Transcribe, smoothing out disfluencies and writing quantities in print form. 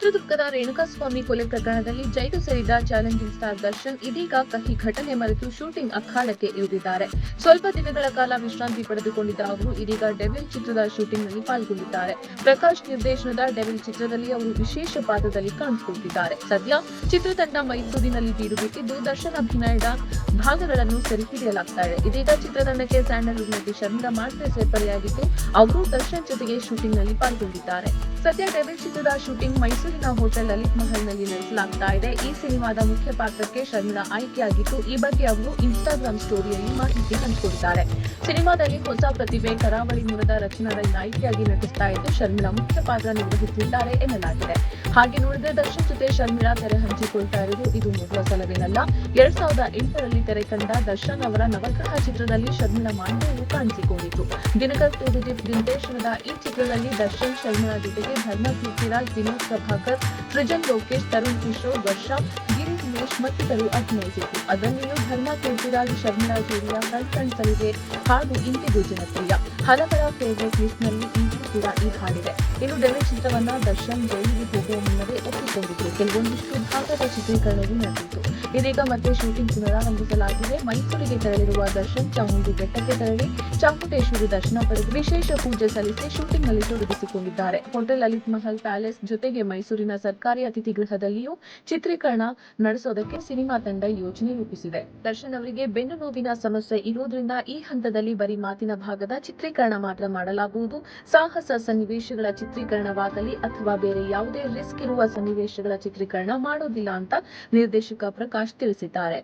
ಚಿತ್ರದುರ್ಗದ ರೇಣುಕಾಸ್ವಾಮಿ ಕೊಲೆ ಪ್ರಕರಣದಲ್ಲಿ ಜೈಲು ಸೇರಿದ ಚಾಲೆಂಜಿಂಗ್ ಸ್ಟಾರ್ ದರ್ಶನ್ ಇದೀಗ ಕಹಿ ಘಟನೆ ಮರೆತು ಶೂಟಿಂಗ್ ಅಖಾಡಕ್ಕೆ ಇಳಿದಿದ್ದಾರೆ. ಸ್ವಲ್ಪ ದಿನಗಳ ಕಾಲ ವಿಶ್ರಾಂತಿ ಪಡೆದುಕೊಂಡಿದ್ದ ಅವರು ಇದೀಗ ಡೆವಿಲ್ ಚಿತ್ರದ ಶೂಟಿಂಗ್ನಲ್ಲಿ ಪಾಲ್ಗೊಂಡಿದ್ದಾರೆ. ಪ್ರಕಾಶ್ ನಿರ್ದೇಶನದ ಡೆವಿಲ್ ಚಿತ್ರದಲ್ಲಿ ಅವರು ವಿಶೇಷ ಪಾತ್ರದಲ್ಲಿ ಕಾಣಿಸಿಕೊಂಡಿದ್ದಾರೆ. ಸದ್ಯ ಚಿತ್ರತಂಡ ಮೈಸೂರಿನಲ್ಲಿ ಬೀಡು ಬಿಟ್ಟಿದ್ದು ದರ್ಶನ್ ಅಭಿನಯದ ಭಾಗಗಳನ್ನು ಸೆರೆಹಿಡಿಯಲಾಗ್ತಾ ಇದೆ. ಇದೀಗ ಚಿತ್ರತಂಡಕ್ಕೆ ಸ್ಯಾಂಡಲ್ವುಡ್ ನಟಿ ಶರ್ಮಿಳಾ ಮಾಸ್ಟರ್ ಸೇರ್ಪಡೆಯಾಗಿದ್ದು ಅವರು ದರ್ಶನ್ ಜೊತೆಗೆ ಶೂಟಿಂಗ್ನಲ್ಲಿ ಪಾಲ್ಗೊಂಡಿದ್ದಾರೆ. ಸದ್ಯ ಡೆವಿಲ್ ಚಿತ್ರದ ಶೂಟಿಂಗ್ ಮೈಸೂರಿನ ಹೋಟೆಲ್ ಲಲಿತ್ ಮಹಲ್ನಲ್ಲಿ ನಡೆಸಲಾಗ್ತಾ ಇದೆ. ಈ ಸಿನಿಮಾದ ಮುಖ್ಯ ಪಾತ್ರಕ್ಕೆ ಶರ್ಮಿಳಾ ಆಯ್ಕೆಯಾಗಿದ್ದು ಈ ಬಗ್ಗೆ ಅವರು ಇನ್ಸ್ಟಾಗ್ರಾಮ್ ಸ್ಟೋರಿಯಲ್ಲಿ ಮಾಹಿತಿ ಹಂಚಿಕೊಂಡಿದ್ದಾರೆ. ಸಿನಿಮಾದಲ್ಲಿ ಹೊಸ ಪ್ರತಿಭೆ ಕರಾವಳಿ ಮೂಲದ ರಚನಾ ರೈ ನಾಯಕಿಯಾಗಿ ನಟಿಸ್ತಾ ಇದ್ದು ಶರ್ಮಿಳಾ ಮುಖ್ಯ ಪಾತ್ರ ನಿರ್ವಹಿಸಿದ್ದಾರೆ ಎನ್ನಲಾಗಿದೆ. ಹಾಗೆ ನೋಡಿದ್ರೆ ದರ್ಶನ್ ಜೊತೆ ಶರ್ಮಿಳಾ ತೆರೆ ಹಂಚಿಕೊಳ್ತಾ ಇರುವುದು ಇದು ಮೊದಲ ಸಲವೇನಲ್ಲ. 2008ರಲ್ಲಿ ತೆರೆ ಕಂಡ ದರ್ಶನ್ ಅವರ ನವಗ್ರಹ ಚಿತ್ರದಲ್ಲಿ ಶರ್ಮಿಳಾ ಮಾಂಡವ್ಯ ಕಾಣಿಸಿಕೊಂಡಿತು. ದಿನಕರ್ ಸುದೀಪ್ ನಿರ್ದೇಶನದ ಈ ಚಿತ್ರದಲ್ಲಿ ದರ್ಶನ್ ಶರ್ಮಿಳಾ ಜೊತೆಗೆ ಧರ್ಮ ಕೀರ್ತಿರಾಜ್, ವಿನೋದ್ ಪ್ರಭಾಕರ್, ಸೃಜನ್ ಲೋಕೇಶ್, ತರುಣ್ ಕಿಶೋರ್, ವರ್ಷ, ಗಿರಿ ದಿನೇಶ್ ಮತ್ತಿತರರು ಅಭಿನಯಿಸಿತು. ಅದರಲ್ಲಿಯೂ ಧರ್ಮ ಕೀರ್ತಿರಾಜ್ ಶರ್ಮಿಳಾ ಜೋಡಿಯ ಕಣ್ಸಲಿಗೆ ಹಾಡು ಇಂದಿಗೂ ಜನಪ್ರಿಯ. ಹಲವರ ಫೇವರೇಟ್ ಲಿಸ್ಟ್ ನಲ್ಲಿ ಇಂದು ಕೂಡ ಈ ಹಾಡಿದೆ. ಇನ್ನು ಡೆವಿಲ್ ಚಿತ್ರವನ್ನ ದರ್ಶನ್ ಜೈಲಿಗೆ ಹೋಗುವ ಮುನ್ನವೇ ಒಪ್ಪಿಕೊಂಡಿದ್ರು. ಕೆಲವೊಂದಿಷ್ಟು ಭಾಗದ ಚಿತ್ರೀಕರಣವೂ ನಡೆದಿತ್ತು. ಇದೀಗ ಮತ್ತೆ ಶೂಟಿಂಗ್ ಪುನರಾರಂಭಿಸಲಾಗಿದೆ. ಮೈಸೂರಿಗೆ ತೆರಳಿರುವ ದರ್ಶನ್ ಚಾಮುಂಡಿ ಬೆಟ್ಟಕ್ಕೆ ತೆರಳಿ ಚಾಮುಂಡೇಶ್ವರಿ ದರ್ಶನ ಪಡೆದು ವಿಶೇಷ ಪೂಜೆ ಸಲ್ಲಿಸಿ ಶೂಟಿಂಗ್ ನಲ್ಲಿ ತೊಡಗಿಸಿಕೊಂಡಿದ್ದಾರೆ. ಹೋಟೆಲ್ ಲಲಿತ್ ಮಹಲ್ ಪ್ಯಾಲೇಸ್ ಜೊತೆಗೆ ಮೈಸೂರಿನ ಸರ್ಕಾರಿ ಅತಿಥಿ ಗೃಹದಲ್ಲಿಯೂ ಚಿತ್ರೀಕರಣ ನಡೆಸೋದಕ್ಕೆ ಸಿನಿಮಾ ತಂಡ ಯೋಜನೆ ರೂಪಿಸಿದೆ. ದರ್ಶನ್ ಅವರಿಗೆ ಬೆನ್ನು ನೋವಿನ ಸಮಸ್ಯೆ ಇರೋದ್ರಿಂದ ಈ ಹಂತದಲ್ಲಿ ಬರೀ ಮಾತಿನ ಭಾಗದ ಚಿತ್ರೀಕರಣ ಮಾತ್ರ ಮಾಡಲಾಗುವುದು. ಸಾಹಸ ಸನ್ನಿವೇಶಗಳ ಚಿತ್ರೀಕರಣವಾಗಲಿ ಅಥವಾ ಬೇರೆ ಯಾವುದೇ ರಿಸ್ಕ್ ಇರುವ ಸನ್ನಿವೇಶಗಳ ಚಿತ್ರೀಕರಣ ಮಾಡೋದಿಲ್ಲ ಅಂತ ನಿರ್ದೇಶಕ ಪ್ರಕಾಶ್ ತಿಳಿಸಿದ್ದಾರೆ.